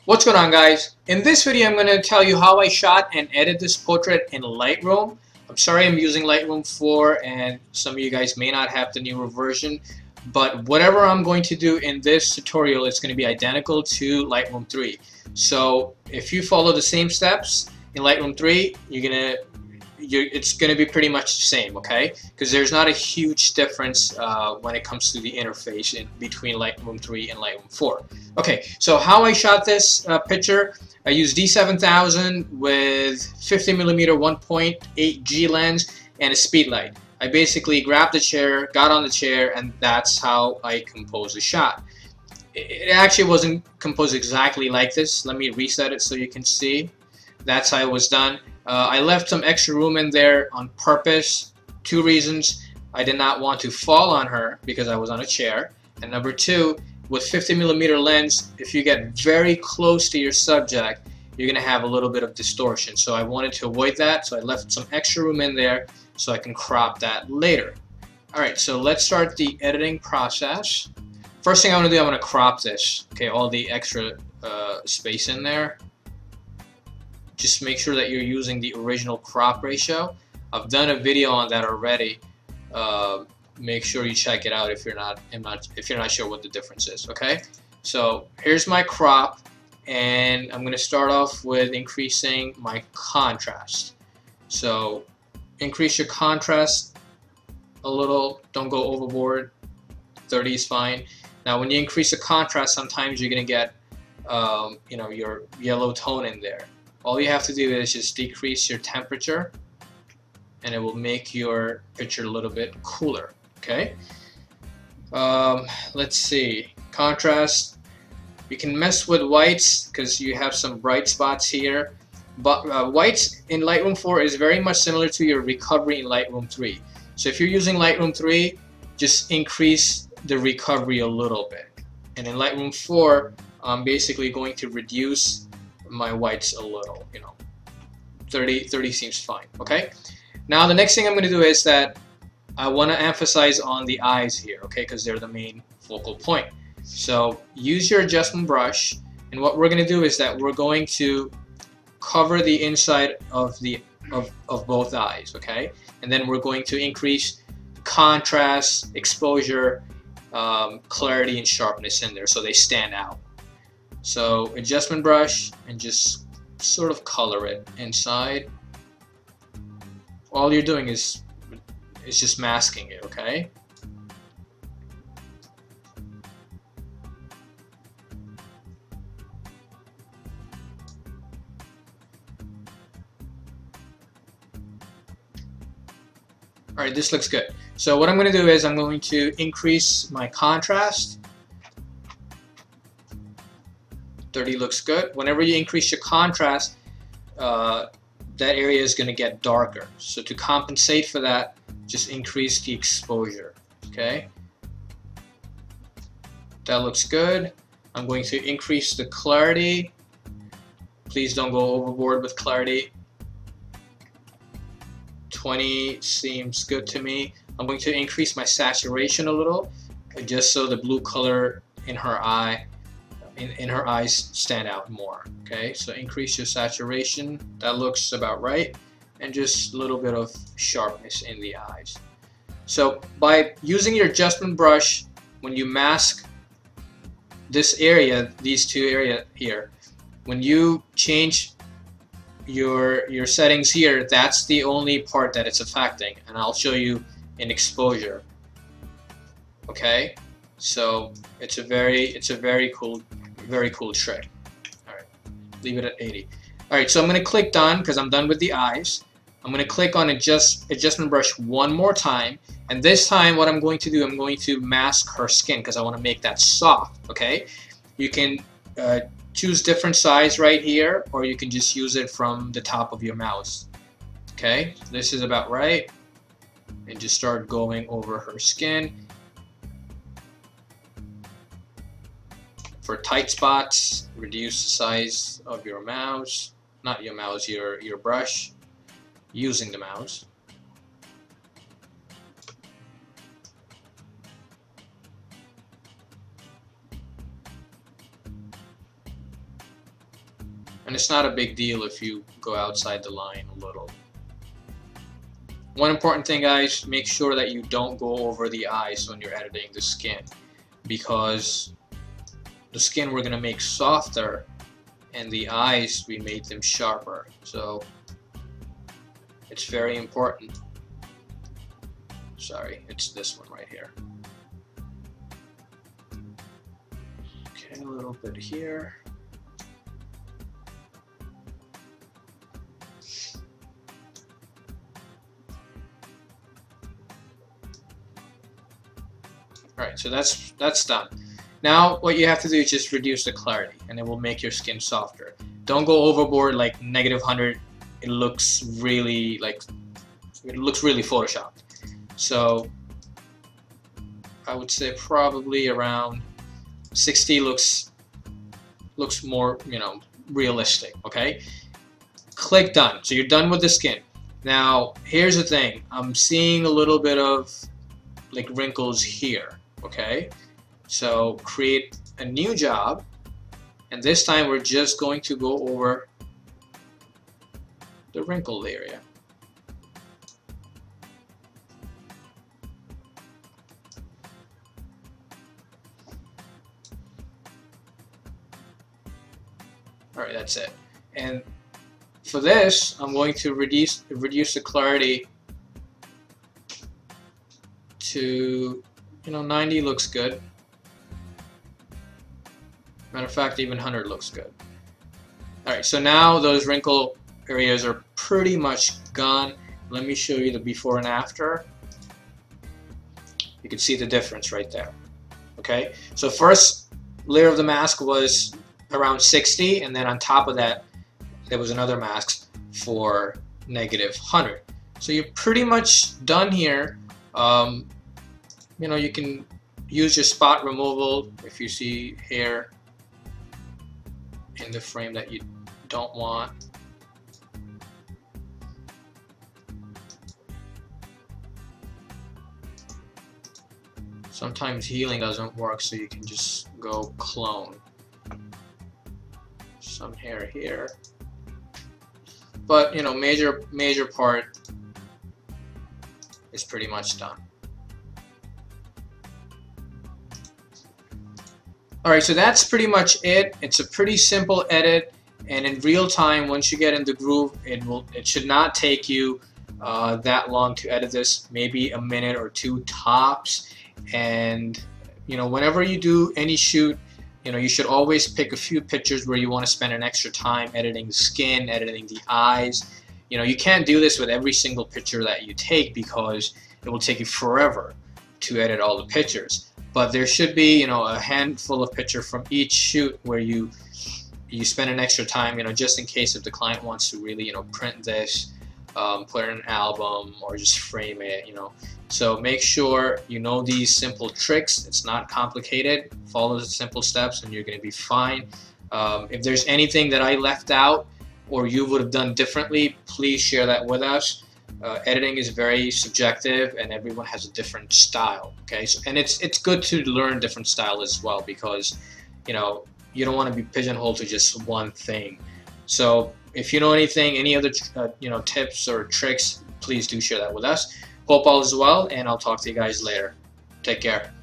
What's going on, guys? In this video I'm going to tell you how I shot and edited this portrait in Lightroom. I'm sorry I'm using Lightroom 4 and some of you guys may not have the newer version, but whatever I'm going to do in this tutorial is going to be identical to Lightroom 3. So if you follow the same steps in Lightroom 3, it's going to be pretty much the same, okay? Because there's not a huge difference when it comes to the interface between Lightroom 3 and Lightroom 4. Okay, so how I shot this picture, I used D7000 with 50mm 1.8 G lens and a speed light. I basically grabbed the chair, got on the chair, and that's how I composed the shot. It actually wasn't composed exactly like this. Let me reset it so you can see. That's how it was done. I left some extra room in there on purpose. Two reasons: I did not want to fall on her because I was on a chair, and number two, with 50mm lens, if you get very close to your subject, you're gonna have a little bit of distortion. So I wanted to avoid that, so I left some extra room in there so I can crop that later. Alright, so let's start the editing process. First thing I want to do, I want to crop this. Okay, all the extra space in there. Just make sure that you're using the original crop ratio. I've done a video on that already. Make sure you check it out if you're not sure what the difference is. Okay, so here's my crop, and I'm going to start off with increasing my contrast. So increase your contrast a little. Don't go overboard. 30 is fine. Now, when you increase the contrast, sometimes you're going to get your yellow tone in there. All you have to do is just decrease your temperature, and it will make your picture a little bit cooler. Okay. Let's see. Contrast. You can mess with whites because you have some bright spots here. But whites in Lightroom 4 is very much similar to your recovery in Lightroom 3. So if you're using Lightroom 3, just increase the recovery a little bit. And in Lightroom 4, I'm basically going to reduce my whites a little, 30 seems fine. Okay, now the next thing I'm going to do is that I want to emphasize on the eyes here, okay, because they're the main focal point. So use your adjustment brush, and what we're going to do is that we're going to cover the inside of both eyes, okay, and then we're going to increase contrast, exposure, clarity, and sharpness in there so they stand out. So adjustment brush and just sort of color it inside. All you're doing is just masking it, okay? Alright, this looks good. So what I'm going to do is I'm going to increase my contrast. 30 looks good. Whenever you increase your contrast, that area is going to get darker. So to compensate for that, just increase the exposure. Okay, that looks good. I'm going to increase the clarity. Please don't go overboard with clarity. 20 seems good to me. I'm going to increase my saturation a little, just so the blue color in her eye, in her eyes stand out more. Okay, so increase your saturation. That looks about right, and just a little bit of sharpness in the eyes. So by using your adjustment brush, when you mask this area, these two areas here, when you change your settings here, that's the only part that it's affecting, and I'll show you in exposure. Okay, so it's a very cool trick. Alright, leave it at 80. Alright, so I'm going to click done because I'm done with the eyes. I'm going to click on adjustment brush one more time, and this time what I'm going to do, I'm going to mask her skin because I want to make that soft. Okay, you can choose different size right here, or you can just use it from the top of your mouse. Okay, this is about right, and just start going over her skin. For tight spots, reduce the size of your mouse, not your mouse, your brush, using the mouse. And it's not a big deal if you go outside the line a little. One important thing, guys, make sure that you don't go over the eyes when you're editing the skin, because the skin we're gonna make softer and the eyes we made them sharper, so it's very important. Sorry, it's this one right here. Okay, a little bit here. Alright, so that's done. Now what you have to do is just reduce the clarity, and it will make your skin softer. Don't go overboard like -100. It looks really photoshopped. So I would say probably around 60 looks more, you know, realistic. Okay, click done. So you're done with the skin. Now here's the thing. I'm seeing a little bit of like wrinkles here. Okay, so create a new job, and this time we're just going to go over the wrinkle area. Alright, that's it. And for this, I'm going to reduce the clarity to, you know, 90 looks good. Matter of fact, even 100 looks good. Alright, so now those wrinkle areas are pretty much gone. Let me show you the before and after. You can see the difference right there. Okay, so first layer of the mask was around 60, and then on top of that there was another mask for -100. So you're pretty much done here. You know, you can use your spot removal if you see hair in the frame that you don't want. Sometimes healing doesn't work, so you can just go clone some hair here. But you know, major part is pretty much done. Alright, so that's pretty much it. It's a pretty simple edit, and in real time, once you get in the groove, it should not take you that long to edit this, maybe a minute or two tops. And you know, whenever you do any shoot, you know, you should always pick a few pictures where you want to spend an extra time editing the skin, editing the eyes. You know, you can't do this with every single picture that you take, because it will take you forever to edit all the pictures. But there should be, you know, a handful of pictures from each shoot where you spend an extra time, you know, just in case if the client wants to really, you know, print this, put it in an album, or just frame it, you know. So make sure you know these simple tricks. It's not complicated. Follow the simple steps and you're going to be fine. If there's anything that I left out or you would have done differently, please share that with us. Editing is very subjective, and everyone has a different style. Okay, so, and it's good to learn different style as well, because you know, you don't want to be pigeonholed to just one thing. So if you know anything, any other you know, tips or tricks, please do share that with us. Hope all is well, and I'll talk to you guys later. Take care.